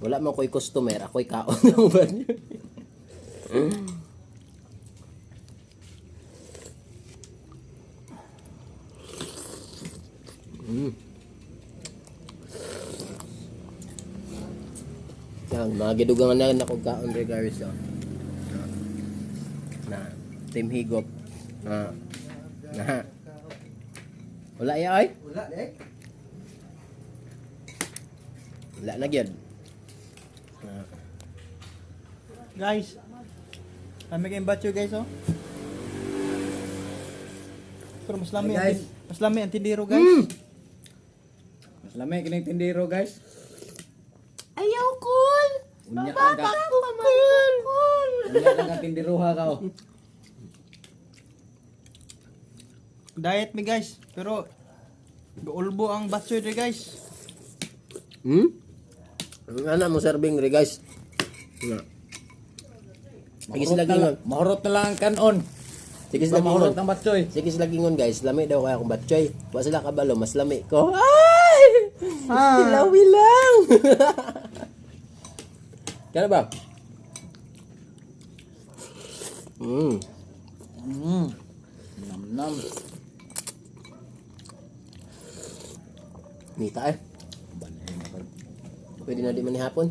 Wala man ko'y customer, ako'y kaon ng banyo. Yan, mga gidugangan na ako kaon regards na Team Higop na wala ya ay? Wala eh. Wala na gyud. Guys, kami kayong batcho guys oh. Pero mas lami Guys. mas lami ang tindero guys. Mas lamay kining tindero guys. Ayaw cool. Unya ka ka. Cool. Unya ka ka tindiruha ka oh. Diet mi guys, pero ulbo ang batcho de guys. Ana mo serving re guys. Na. Sige sila gingon. Mahurot na lang ang kanon. Sige sila Mahurot gingon. ang batsoy. Sige sila gingon guys. Lami daw kaya akong batchoy. Wa sila kabalo, mas lami ko. Ay! Hilawi lang. Kaya ba? Nam. Nita eh. Banay na pag. Pwede na di man ni hapon.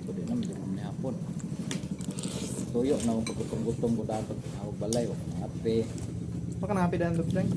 Pwede na medyo kami hapon. Tuyo na akong paggutom-gutom ko dapat. Ako balay o. Ape. Baka nakapid ang loob lang.